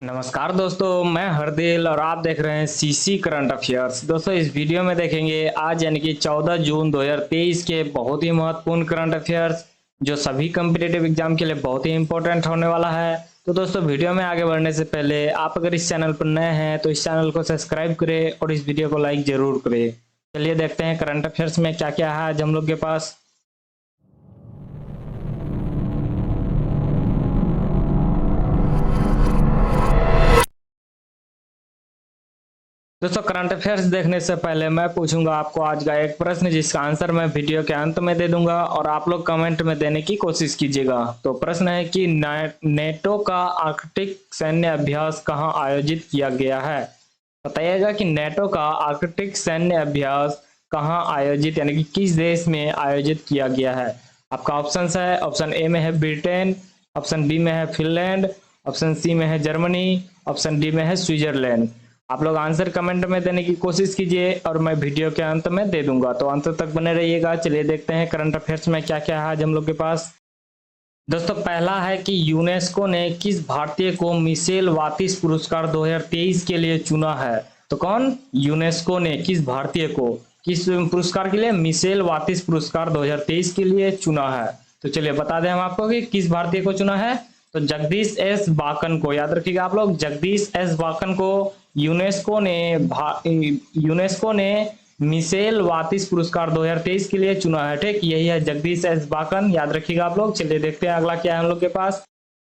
नमस्कार दोस्तों, मैं हरदिल और आप देख रहे हैं सीसी करंट अफेयर्स। दोस्तों, इस वीडियो में देखेंगे आज यानी कि 14 जून 2023 के बहुत ही महत्वपूर्ण करंट अफेयर्स जो सभी कम्पिटिटिव एग्जाम के लिए बहुत ही इंपॉर्टेंट होने वाला है। तो दोस्तों, वीडियो में आगे बढ़ने से पहले आप अगर इस चैनल पर नए हैं तो इस चैनल को सब्सक्राइब करें और इस वीडियो को लाइक जरूर करें। चलिए देखते हैं करंट अफेयर्स में क्या क्या है आज हम लोग के पास। दोस्तों, करंट अफेयर्स देखने से पहले मैं पूछूंगा आपको आज का एक प्रश्न जिसका आंसर मैं वीडियो के अंत में दे दूंगा और आप लोग कमेंट में देने की कोशिश कीजिएगा। तो प्रश्न है कि नेटो का आर्कटिक सैन्य अभ्यास कहां आयोजित किया गया है। बताइएगा कि नेटो का आर्कटिक सैन्य अभ्यास कहां आयोजित यानी कि किस देश में आयोजित किया गया है। आपका ऑप्शन है, ऑप्शन ए में है ब्रिटेन, ऑप्शन बी में है फिनलैंड, ऑप्शन सी में है जर्मनी, ऑप्शन डी में है स्विट्जरलैंड। आप लोग आंसर कमेंट में देने की कोशिश कीजिए और मैं वीडियो के अंत में दे दूंगा, तो अंत तक बने रहिएगा। चलिए देखते हैं करंट अफेयर्स में क्या क्या है आज हम लोग के पास। दोस्तों, पहला है कि यूनेस्को ने किस भारतीय को मिशेल वातिस पुरस्कार 2023 के लिए चुना है। तो कौन, यूनेस्को ने किस भारतीय को किस पुरस्कार के लिए मिशेल वातिस पुरस्कार 2023 के लिए चुना है। तो चलिए बता दें हम आपको कि किस भारतीय को चुना है। तो जगदीश एस बाकन को, याद रखिएगा आप लोग, जगदीश एस बाकन को यूनेस्को ने मिशेल वातिस पुरस्कार 2023 के लिए चुना है। ठीक, यही है जगदीश एस बाकन, याद रखिएगा आप लोग। चलिए देखते हैं अगला क्या है हम लोग के पास।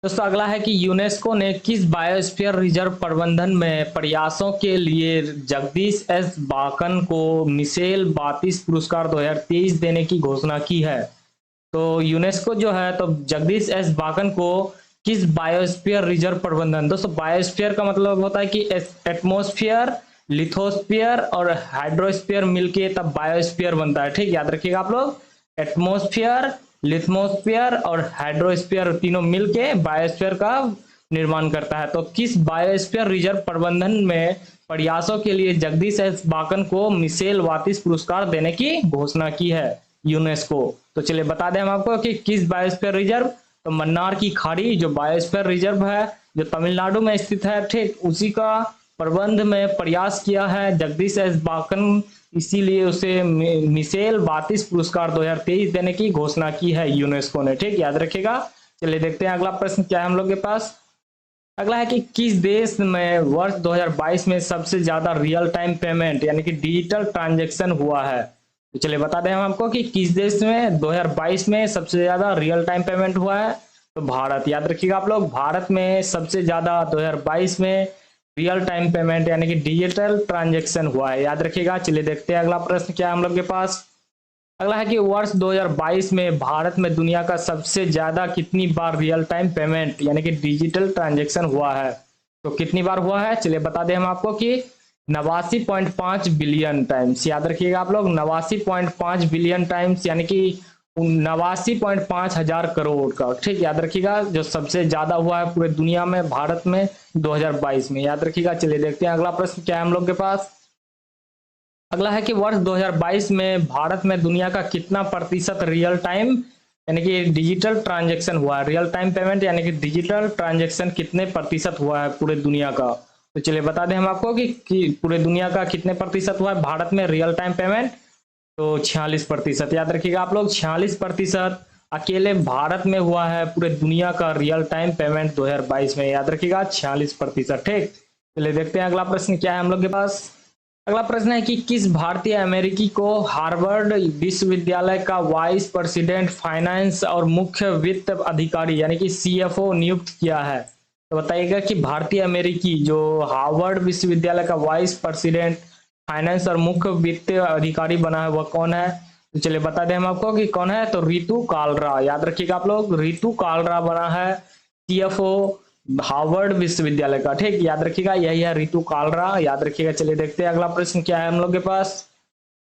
दोस्तों, अगला है कि यूनेस्को ने किस बायोस्फीयर रिजर्व प्रबंधन में प्रयासों के लिए जगदीश एस बाकन को मिशेल वातिस पुरस्कार 2023 देने की घोषणा की है। तो यूनेस्को जो है तो जगदीश एस बाकन को किस बायोस्फीयर रिजर्व प्रबंधन, दोस्तों बायोस्फीयर का मतलब होता है कि एटमोस्फियर, लिथोस्फीयर और हाइड्रोस्फीयर मिलके तब बायोस्फीयर बनता है। ठीक, याद रखिएगा आप लोग, एटमोस्फियर, लिथोस्फीयर और हाइड्रोस्फीयर तीनों मिलके बायोस्फीयर का निर्माण करता है। तो किस बायोस्फीयर रिजर्व प्रबंधन में प्रयासों के लिए जगदीश एस बाकन को मिशेल वातिस पुरस्कार देने की घोषणा की है यूनेस्को। तो चलिए बता दें हम आपको कि किस बायोस्फीयर रिजर्व। तो मन्नार की खाड़ी जो बायोस्फीयर रिजर्व है जो तमिलनाडु में स्थित है, ठीक, उसी का प्रबंध में प्रयास किया है जगदीश एस बाकन, इसीलिए उसे मिशेल वातिस पुरस्कार 2023 देने की घोषणा की है यूनेस्को ने। ठीक, याद रखिएगा। चलिए देखते हैं अगला प्रश्न क्या है हम लोग के पास। अगला है कि किस देश में वर्ष 2022 में सबसे ज्यादा रियल टाइम पेमेंट यानी कि डिजिटल ट्रांजैक्शन हुआ है। तो चलिए बता दें हम आपको कि किस देश में 2022 में सबसे ज्यादा रियल टाइम पेमेंट हुआ है। तो भारत, याद रखिएगा आप लोग, भारत में सबसे ज्यादा 2022 में रियल टाइम पेमेंट यानी कि डिजिटल ट्रांजैक्शन हुआ है, याद रखिएगा। चलिए देखते हैं अगला प्रश्न क्या है हम लोग के पास। अगला है कि वर्ष 2022 में भारत में दुनिया का सबसे ज्यादा कितनी बार रियल टाइम पेमेंट यानी कि डिजिटल ट्रांजैक्शन हुआ है। तो कितनी बार हुआ है, चलिए बता दें हम आपको कि 89.5 बिलियन टाइम्स, याद रखिएगा आप लोग, 89.5 बिलियन टाइम्स यानी कि 89.5 हजार करोड़ का। ठीक, याद रखिएगा, जो सबसे ज्यादा हुआ है पूरे दुनिया में भारत में 2022 में, याद रखिएगा। चलिए देखते हैं अगला प्रश्न क्या है हम लोग के पास। अगला है कि वर्ष 2022 में भारत में दुनिया का कितना प्रतिशत रियल टाइम यानी कि डिजिटल ट्रांजैक्शन हुआ है। रियल टाइम पेमेंट यानी कि डिजिटल ट्रांजैक्शन कितने प्रतिशत हुआ है पूरे दुनिया का। तो चलिए बता दें हम आपको कि पूरे दुनिया का कितने प्रतिशत हुआ है भारत में रियल टाइम पेमेंट। तो 46%, याद रखिएगा आप लोग, 46% अकेले भारत में हुआ है पूरे दुनिया का रियल टाइम पेमेंट 2022 में, याद रखिएगा 46%। ठीक, चलिए देखते हैं अगला प्रश्न क्या है हम लोग के पास। अगला प्रश्न है कि किस भारतीय अमेरिकी को हार्वर्ड विश्वविद्यालय का वाइस प्रेसिडेंट फाइनेंस और मुख्य वित्त अधिकारी यानी कि सीएफओ नियुक्त किया है। तो बताइएगा कि भारतीय अमेरिकी जो हार्वर्ड विश्वविद्यालय का वाइस प्रेसिडेंट फाइनेंस और मुख्य वित्त अधिकारी बना है वह कौन है। तो चलिए बता दें हम आपको कि कौन है। तो रितु कालरा, याद रखिएगा आप लोग, रितु कालरा बना है सीएफओ हार्वर्ड विश्वविद्यालय का। ठीक, याद रखिएगा, यही है रितु कालरा, याद रखिएगा। चलिए देखते हैं अगला प्रश्न क्या है हम लोग के पास।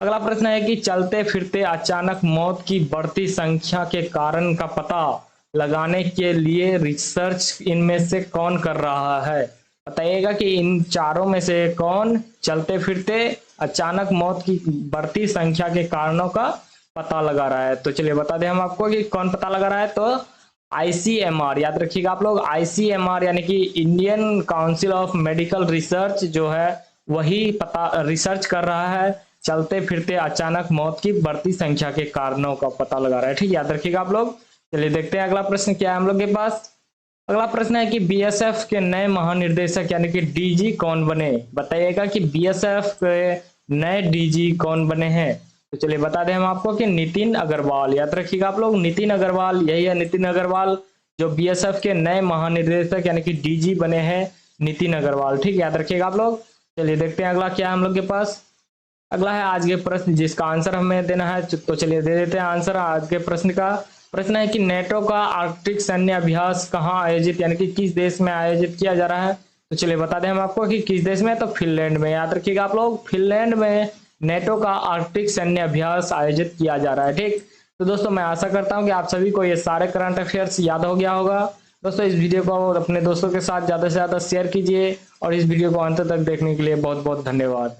अगला प्रश्न है कि चलते फिरते अचानक मौत की बढ़ती संख्या के कारण का पता लगाने के लिए रिसर्च इनमें से कौन कर रहा है। बताइएगा कि इन चारों में से कौन चलते फिरते अचानक मौत की बढ़ती संख्या के कारणों का पता लगा रहा है। तो चलिए बता दें हम आपको कि कौन पता लगा रहा है। तो ICMR, याद रखिएगा आप लोग, ICMR यानी कि Indian council of medical research जो है वही पता रिसर्च कर रहा है चलते फिरते अचानक मौत की बढ़ती संख्या के कारणों का पता लगा रहा है। ठीक, याद रखिएगा आप लोग। चलिए देखते हैं अगला प्रश्न क्या है हम लोग के पास। अगला प्रश्न है कि BSF के नए महानिर्देशक यानी कि DG कौन बने, बताइएगा कि BSF के नए DG कौन बने हैं। तो चलिए बता दें हम आपको कि नितिन अग्रवाल, याद रखिएगा आप लोग, नितिन अग्रवाल, यही है नितिन अग्रवाल जो BSF के नए महानिर्देशक यानी कि DG बने हैं, नितिन अग्रवाल। ठीक, याद रखिएगा आप लोग। चलिए देखते हैं अगला क्या है हम लोग के पास। अगला है आज के प्रश्न जिसका आंसर हमें देना है, तो चलिए दे देते हैं आंसर आज के प्रश्न का। प्रश्न है कि नेटो का आर्कटिक सैन्य अभ्यास कहाँ आयोजित यानी कि किस देश में आयोजित किया जा रहा है। तो चलिए बता दें हम आपको कि किस देश में, तो फिनलैंड में, याद रखिएगा आप लोग, फिनलैंड में नेटो का आर्कटिक सैन्य अभ्यास आयोजित किया जा रहा है। ठीक, तो दोस्तों मैं आशा करता हूं कि आप सभी को ये सारे करंट अफेयर्स याद हो गया होगा। दोस्तों इस वीडियो को अपने दोस्तों के साथ ज्यादा से ज्यादा शेयर कीजिए और इस वीडियो को अंत तक देखने के लिए बहुत बहुत धन्यवाद।